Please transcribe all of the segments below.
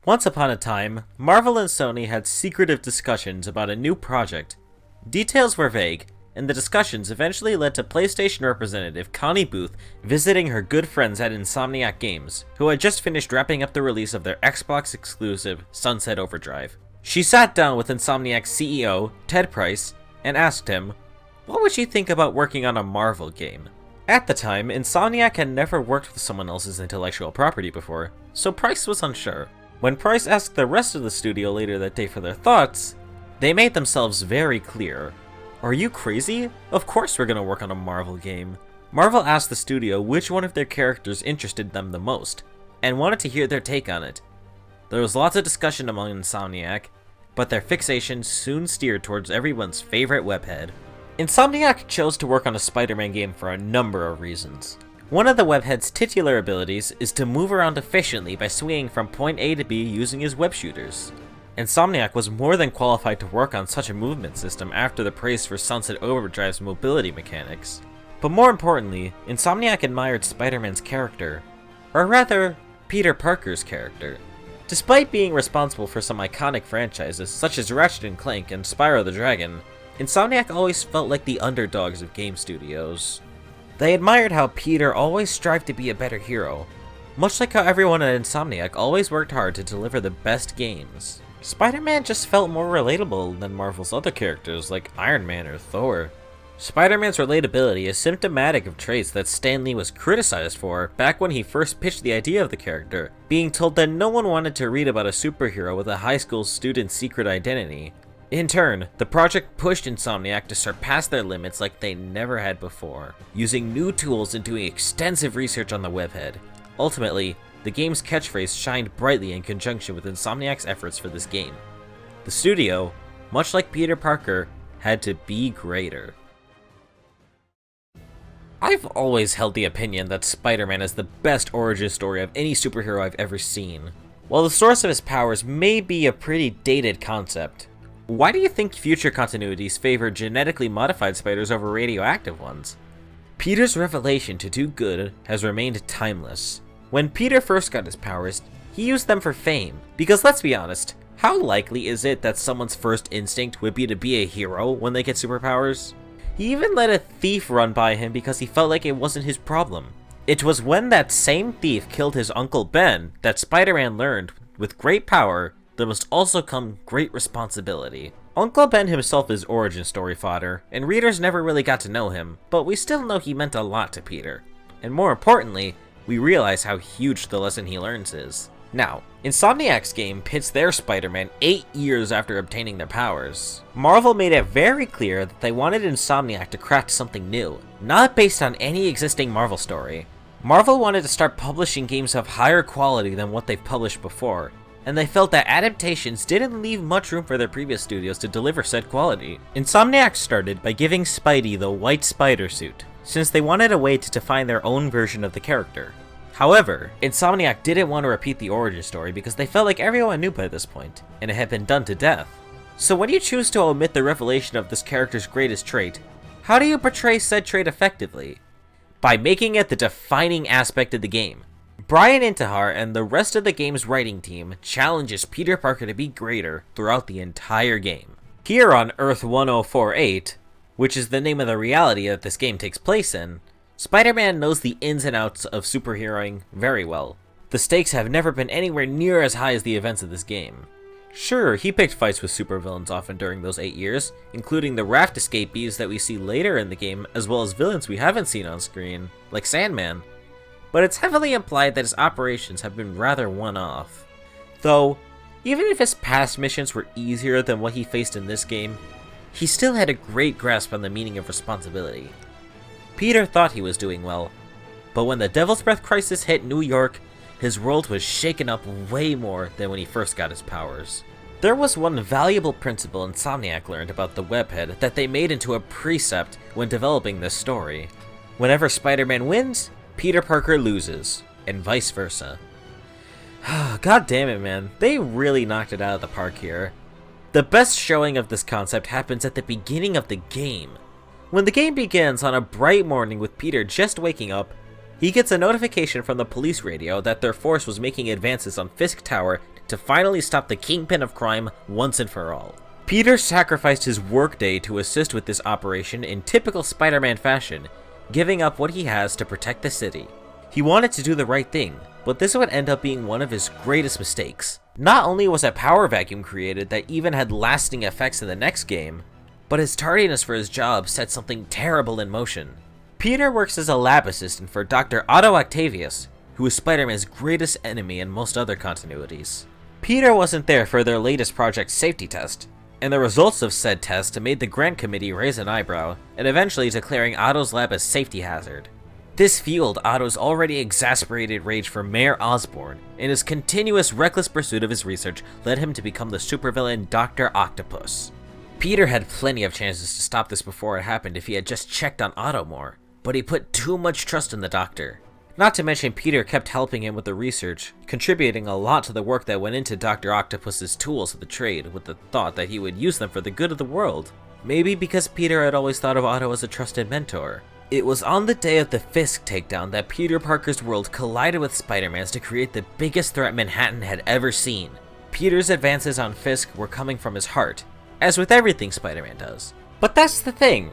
Once upon a time, Marvel and Sony had secretive discussions about a new project. Details were vague, and the discussions eventually led to PlayStation representative Connie Booth visiting her good friends at Insomniac Games, who had just finished wrapping up the release of their Xbox exclusive Sunset Overdrive. She sat down with Insomniac's CEO, Ted Price, and asked him, what would she think about working on a Marvel game? At the time, Insomniac had never worked with someone else's intellectual property before, so Price was unsure. When Price asked the rest of the studio later that day for their thoughts, they made themselves very clear. Are you crazy? Of course we're gonna work on a Marvel game. Marvel asked the studio which one of their characters interested them the most, and wanted to hear their take on it. There was lots of discussion among Insomniac, but their fixation soon steered towards everyone's favorite webhead. Insomniac chose to work on a Spider-Man game for a number of reasons. One of the webhead's titular abilities is to move around efficiently by swinging from point A to B using his web shooters. Insomniac was more than qualified to work on such a movement system after the praise for Sunset Overdrive's mobility mechanics. But more importantly, Insomniac admired Spider-Man's character, or rather, Peter Parker's character. Despite being responsible for some iconic franchises such as Ratchet and Clank and Spyro the Dragon, Insomniac always felt like the underdogs of game studios. They admired how Peter always strived to be a better hero, much like how everyone at Insomniac always worked hard to deliver the best games. Spider-Man just felt more relatable than Marvel's other characters like Iron Man or Thor. Spider-Man's relatability is symptomatic of traits that Stan Lee was criticized for back when he first pitched the idea of the character, being told that no one wanted to read about a superhero with a high school student's secret identity. In turn, the project pushed Insomniac to surpass their limits like they never had before, using new tools and doing extensive research on the webhead. Ultimately, the game's catchphrase shined brightly in conjunction with Insomniac's efforts for this game. The studio, much like Peter Parker, had to be greater. I've always held the opinion that Spider-Man is the best origin story of any superhero I've ever seen. While the source of his powers may be a pretty dated concept, why do you think future continuities favor genetically modified spiders over radioactive ones? Peter's revelation to do good has remained timeless. When Peter first got his powers, he used them for fame, because let's be honest, how likely is it that someone's first instinct would be to be a hero when they get superpowers? He even let a thief run by him because he felt like it wasn't his problem. It was when that same thief killed his Uncle Ben that Spider-Man learned, with great power, there must also come great responsibility. Uncle Ben himself is origin story fodder, and readers never really got to know him, but we still know he meant a lot to Peter. And more importantly, we realize how huge the lesson he learns is. Now, Insomniac's game pits their Spider-Man 8 years after obtaining their powers. Marvel made it very clear that they wanted Insomniac to craft something new, not based on any existing Marvel story. Marvel wanted to start publishing games of higher quality than what they've published before, and they felt that adaptations didn't leave much room for their previous studios to deliver said quality. Insomniac started by giving Spidey the white spider suit, since they wanted a way to define their own version of the character. However, Insomniac didn't want to repeat the origin story because they felt like everyone knew by this point, and it had been done to death. So when you choose to omit the revelation of this character's greatest trait, how do you portray said trait effectively? By making it the defining aspect of the game. Brian Intihar and the rest of the game's writing team challenges Peter Parker to be greater throughout the entire game. Here on Earth 1048, which is the name of the reality that this game takes place in, Spider-Man knows the ins and outs of superheroing very well. The stakes have never been anywhere near as high as the events of this game. Sure, he picked fights with supervillains often during those 8 years, including the raft escapees that we see later in the game, as well as villains we haven't seen on screen, like Sandman. But it's heavily implied that his operations have been rather one-off. Though, even if his past missions were easier than what he faced in this game, he still had a great grasp on the meaning of responsibility. Peter thought he was doing well, but when the Devil's Breath crisis hit New York, his world was shaken up way more than when he first got his powers. There was one valuable principle Insomniac learned about the webhead that they made into a precept when developing this story. Whenever Spider-Man wins, Peter Parker loses, and vice versa. God damn it, man. They really knocked it out of the park here. The best showing of this concept happens at the beginning of the game. When the game begins on a bright morning with Peter just waking up, he gets a notification from the police radio that their force was making advances on Fisk Tower to finally stop the kingpin of crime once and for all. Peter sacrificed his workday to assist with this operation in typical Spider-Man fashion, giving up what he has to protect the city. He wanted to do the right thing, but this would end up being one of his greatest mistakes. Not only was a power vacuum created that even had lasting effects in the next game, but his tardiness for his job set something terrible in motion. Peter works as a lab assistant for Dr. Otto Octavius, who is Spider-Man's greatest enemy in most other continuities. Peter wasn't there for their latest project safety test, and the results of said test made the grant committee raise an eyebrow, and eventually declaring Otto's lab a safety hazard. This fueled Otto's already exasperated rage for Mayor Osborn, and his continuous reckless pursuit of his research led him to become the supervillain Dr. Octopus. Peter had plenty of chances to stop this before it happened if he had just checked on Otto more, but he put too much trust in the Doctor. Not to mention Peter kept helping him with the research, contributing a lot to the work that went into Dr. Octopus's tools of the trade with the thought that he would use them for the good of the world. Maybe because Peter had always thought of Otto as a trusted mentor. It was on the day of the Fisk takedown that Peter Parker's world collided with Spider-Man's to create the biggest threat Manhattan had ever seen. Peter's advances on Fisk were coming from his heart, as with everything Spider-Man does. But that's the thing.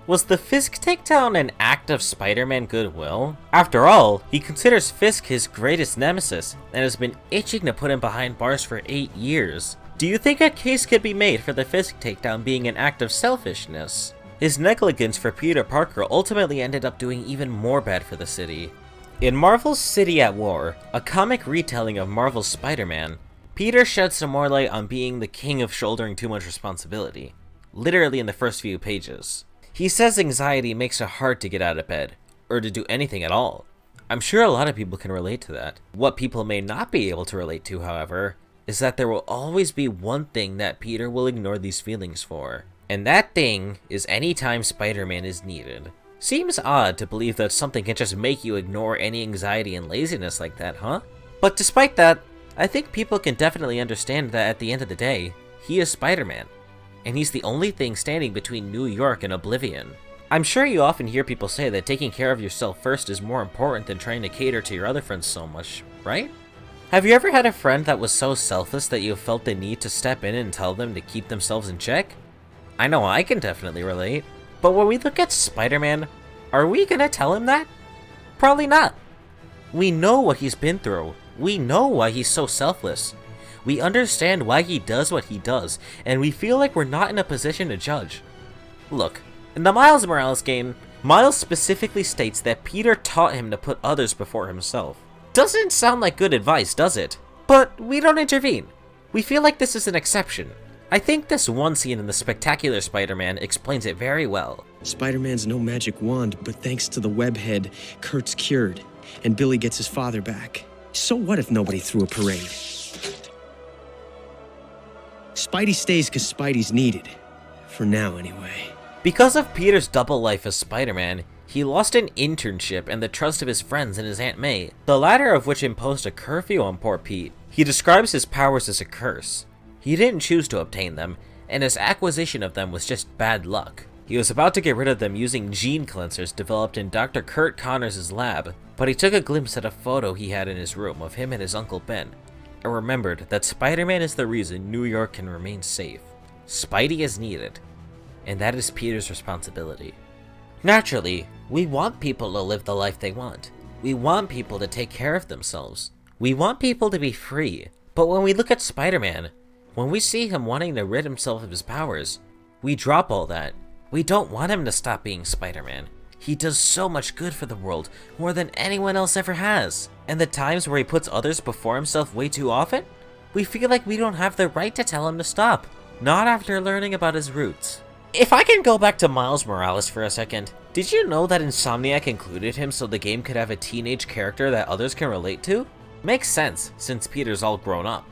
Was the Fisk takedown an act of Spider-Man goodwill? After all, he considers Fisk his greatest nemesis, and has been itching to put him behind bars for 8 years. Do you think a case could be made for the Fisk takedown being an act of selfishness? His negligence for Peter Parker ultimately ended up doing even more bad for the city. In Marvel's City at War, a comic retelling of Marvel's Spider-Man, Peter sheds some more light on being the king of shouldering too much responsibility, literally in the first few pages. He says anxiety makes it hard to get out of bed, or to do anything at all. I'm sure a lot of people can relate to that. What people may not be able to relate to, however, is that there will always be one thing that Peter will ignore these feelings for. And that thing is any time Spider-Man is needed. Seems odd to believe that something can just make you ignore any anxiety and laziness like that, huh? But despite that, I think people can definitely understand that at the end of the day, he is Spider-Man. And he's the only thing standing between New York and oblivion. I'm sure you often hear people say that taking care of yourself first is more important than trying to cater to your other friends so much, right? Have you ever had a friend that was so selfless that you felt the need to step in and tell them to keep themselves in check? I know I can definitely relate. But when we look at Spider-Man, are we gonna tell him that? Probably not. We know what he's been through. We know why he's so selfless. We understand why he does what he does, and we feel like we're not in a position to judge. Look, in the Miles Morales game, Miles specifically states that Peter taught him to put others before himself. Doesn't sound like good advice, does it? But we don't intervene. We feel like this is an exception. I think this one scene in the Spectacular Spider-Man explains it very well. Spider-Man's no magic wand, but thanks to the webhead, Kurt's cured, and Billy gets his father back. So what if nobody threw a parade? Spidey stays because Spidey's needed. For now, anyway. Because of Peter's double life as Spider-Man, he lost an internship and the trust of his friends and his Aunt May, the latter of which imposed a curfew on poor Pete. He describes his powers as a curse. He didn't choose to obtain them, and his acquisition of them was just bad luck. He was about to get rid of them using gene cleansers developed in Dr. Kurt Connors' lab, but he took a glimpse at a photo he had in his room of him and his Uncle Ben, and remembered that Spider-Man is the reason New York can remain safe. Spidey is needed, and that is Peter's responsibility. Naturally, we want people to live the life they want. We want people to take care of themselves. We want people to be free. But when we look at Spider-Man, when we see him wanting to rid himself of his powers, we drop all that. We don't want him to stop being Spider-Man. He does so much good for the world, more than anyone else ever has. And the times where he puts others before himself way too often, we feel like we don't have the right to tell him to stop. Not after learning about his roots. If I can go back to Miles Morales for a second, did you know that Insomniac included him so the game could have a teenage character that others can relate to? Makes sense, since Peter's all grown up.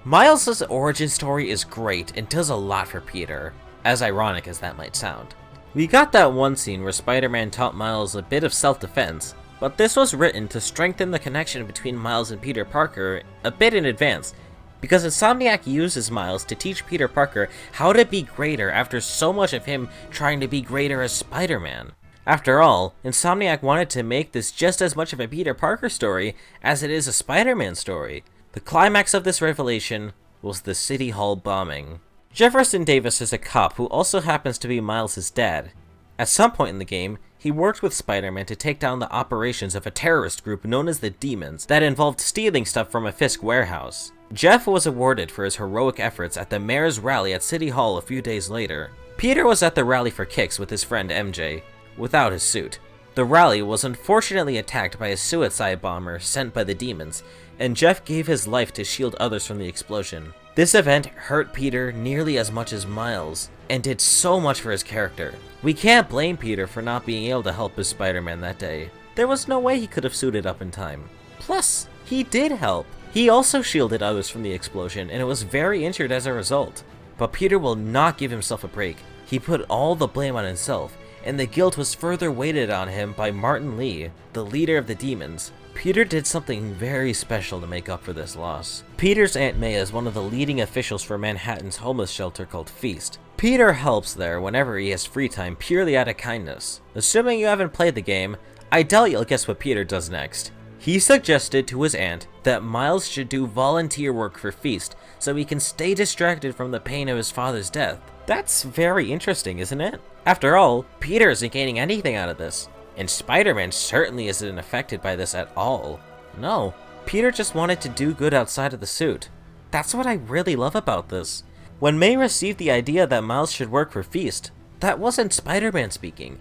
Miles' origin story is great and does a lot for Peter, as ironic as that might sound. We got that one scene where Spider-Man taught Miles a bit of self-defense, but this was written to strengthen the connection between Miles and Peter Parker a bit in advance, because Insomniac uses Miles to teach Peter Parker how to be greater after so much of him trying to be greater as Spider-Man. After all, Insomniac wanted to make this just as much of a Peter Parker story as it is a Spider-Man story. The climax of this revelation was the City Hall bombing. Jefferson Davis is a cop who also happens to be Miles' dad. At some point in the game, he worked with Spider-Man to take down the operations of a terrorist group known as the Demons that involved stealing stuff from a Fisk warehouse. Jeff was awarded for his heroic efforts at the mayor's rally at City Hall a few days later. Peter was at the rally for kicks with his friend MJ, without his suit. The rally was unfortunately attacked by a suicide bomber sent by the Demons, and Jeff gave his life to shield others from the explosion. This event hurt Peter nearly as much as Miles, and did so much for his character. We can't blame Peter for not being able to help his Spider-Man that day. There was no way he could have suited up in time. Plus, he did help. He also shielded others from the explosion, and was very injured as a result. But Peter will not give himself a break. He put all the blame on himself, and the guilt was further weighted on him by Martin Lee, the leader of the Demons. Peter did something very special to make up for this loss. Peter's Aunt May is one of the leading officials for Manhattan's homeless shelter called Feast. Peter helps there whenever he has free time purely out of kindness. Assuming you haven't played the game, I doubt you'll guess what Peter does next. He suggested to his aunt that Miles should do volunteer work for Feast so he can stay distracted from the pain of his father's death. That's very interesting, isn't it? After all, Peter isn't gaining anything out of this, and Spider-Man certainly isn't affected by this at all. No, Peter just wanted to do good outside of the suit. That's what I really love about this. When May received the idea that Miles should work for Feast, that wasn't Spider-Man speaking.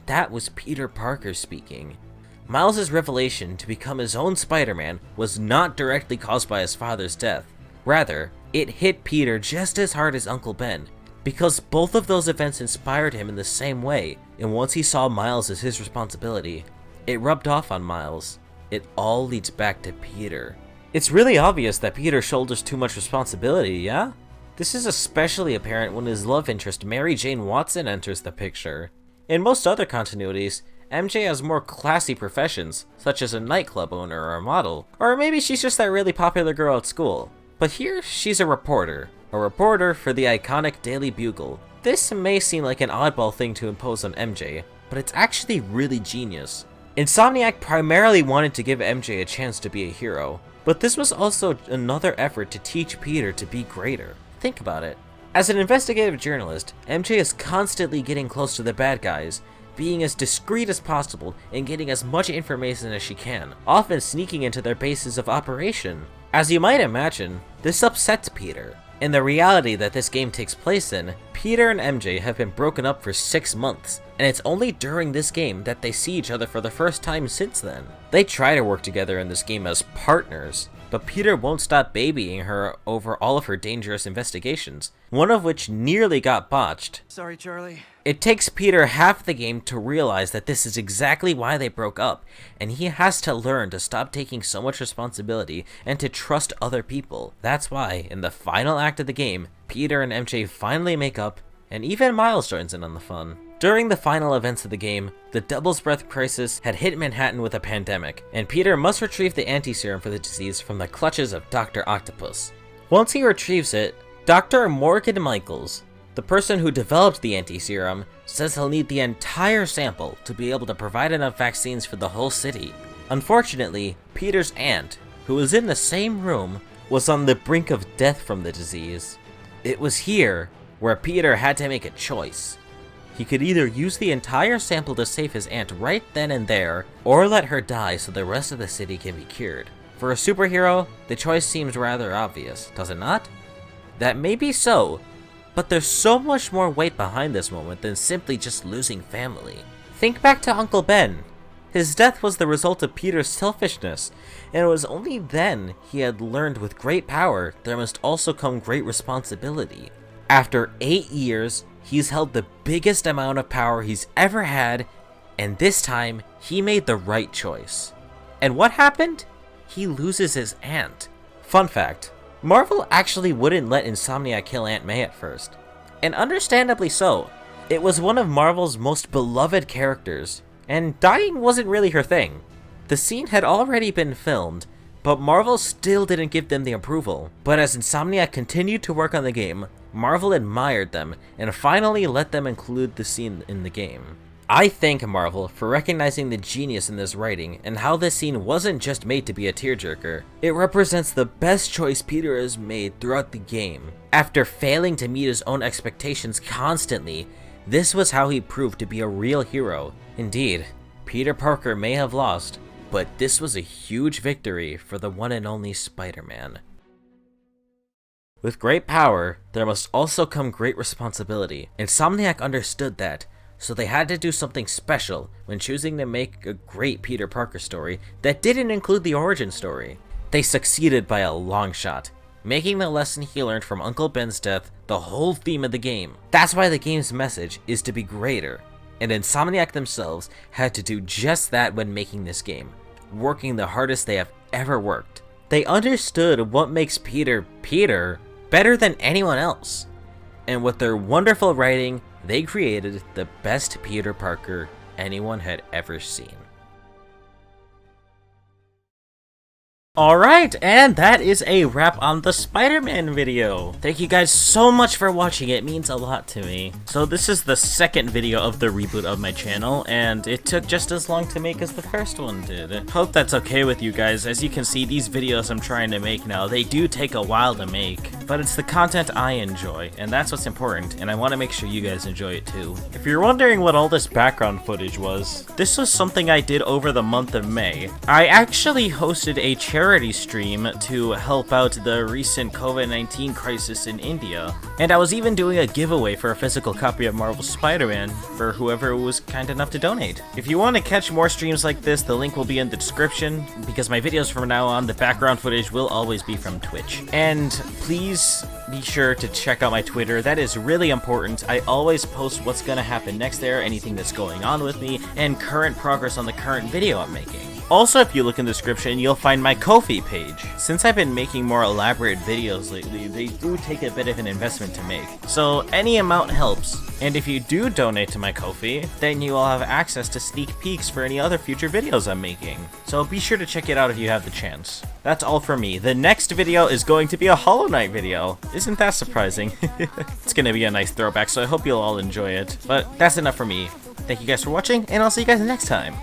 That was Peter Parker speaking. Miles' revelation to become his own Spider-Man was not directly caused by his father's death. Rather, it hit Peter just as hard as Uncle Ben, because both of those events inspired him in the same way, and once he saw Miles as his responsibility, it rubbed off on Miles. It all leads back to Peter. It's really obvious that Peter shoulders too much responsibility, yeah? This is especially apparent when his love interest Mary Jane Watson enters the picture. In most other continuities, MJ has more classy professions, such as a nightclub owner or a model, or maybe she's just that really popular girl at school. But here, she's a reporter for the iconic Daily Bugle. This may seem like an oddball thing to impose on MJ, but it's actually really genius. Insomniac primarily wanted to give MJ a chance to be a hero, but this was also another effort to teach Peter to be greater. Think about it. As an investigative journalist, MJ is constantly getting close to the bad guys, being as discreet as possible and getting as much information as she can, often sneaking into their bases of operation. As you might imagine, this upsets Peter. In the reality that this game takes place in, Peter and MJ have been broken up for 6 months, and it's only during this game that they see each other for the first time since then. They try to work together in this game as partners, but Peter won't stop babying her over all of her dangerous investigations, one of which nearly got botched. Sorry, Charlie. It takes Peter half the game to realize that this is exactly why they broke up, and he has to learn to stop taking so much responsibility and to trust other people. That's why, in the final act of the game, Peter and MJ finally make up, and even Miles joins in on the fun. During the final events of the game, the Devil's Breath crisis had hit Manhattan with a pandemic, and Peter must retrieve the anti-serum for the disease from the clutches of Dr. Octopus. Once he retrieves it, Dr. Morgan Michaels, the person who developed the anti-serum, says he'll need the entire sample to be able to provide enough vaccines for the whole city. Unfortunately, Peter's aunt, who was in the same room, was on the brink of death from the disease. It was here where Peter had to make a choice. He could either use the entire sample to save his aunt right then and there, or let her die so the rest of the city can be cured. For a superhero, the choice seems rather obvious, does it not? That may be so, but there's so much more weight behind this moment than simply just losing family. Think back to Uncle Ben. His death was the result of Peter's selfishness, and it was only then he had learned with great power there must also come great responsibility. After 8 years, he's held the biggest amount of power he's ever had, and this time, he made the right choice. And what happened? He loses his aunt. Fun fact, Marvel actually wouldn't let Insomniac kill Aunt May at first. And understandably so. It was one of Marvel's most beloved characters, and dying wasn't really her thing. The scene had already been filmed, but Marvel still didn't give them the approval. But as Insomniac continued to work on the game, Marvel admired them and finally let them include the scene in the game. I thank Marvel for recognizing the genius in this writing and how this scene wasn't just made to be a tearjerker. It represents the best choice Peter has made throughout the game. After failing to meet his own expectations constantly, this was how he proved to be a real hero. Indeed, Peter Parker may have lost, but this was a huge victory for the one and only Spider-Man. With great power, there must also come great responsibility. Insomniac understood that, so they had to do something special when choosing to make a great Peter Parker story that didn't include the origin story. They succeeded by a long shot, making the lesson he learned from Uncle Ben's death the whole theme of the game. That's why the game's message is to be greater, and Insomniac themselves had to do just that when making this game, working the hardest they have ever worked. They understood what makes Peter Peter better than anyone else, and with their wonderful writing, they created the best Peter Parker anyone had ever seen. Alright, and that is a wrap on the Spider-Man video. Thank you guys so much for watching, it means a lot to me. So this is the second video of the reboot of my channel, and it took just as long to make as the first one did. Hope that's okay with you guys. As you can see, these videos I'm trying to make now, they do take a while to make, but it's the content I enjoy, and that's what's important, and I want to make sure you guys enjoy it too. If you're wondering what all this background footage was, this was something I did over the month of May. I actually hosted a charity stream to help out the recent COVID-19 crisis in India, and I was even doing a giveaway for a physical copy of Marvel's Spider-Man for whoever was kind enough to donate. If you want to catch more streams like this, the link will be in the description, because my videos from now on, the background footage will always be from Twitch. And please be sure to check out my Twitter, that is really important. I always post what's gonna happen next there, anything that's going on with me, and current progress on the current video I'm making. Also, if you look in the description, you'll find my Ko-fi page. Since I've been making more elaborate videos lately, they do take a bit of an investment to make, so any amount helps. And if you do donate to my Ko-fi, then you will have access to sneak peeks for any other future videos I'm making. So be sure to check it out if you have the chance. That's all for me. The next video is going to be a Hollow Knight video. Isn't that surprising? It's gonna be a nice throwback, so I hope you'll all enjoy it. But that's enough for me. Thank you guys for watching, and I'll see you guys next time.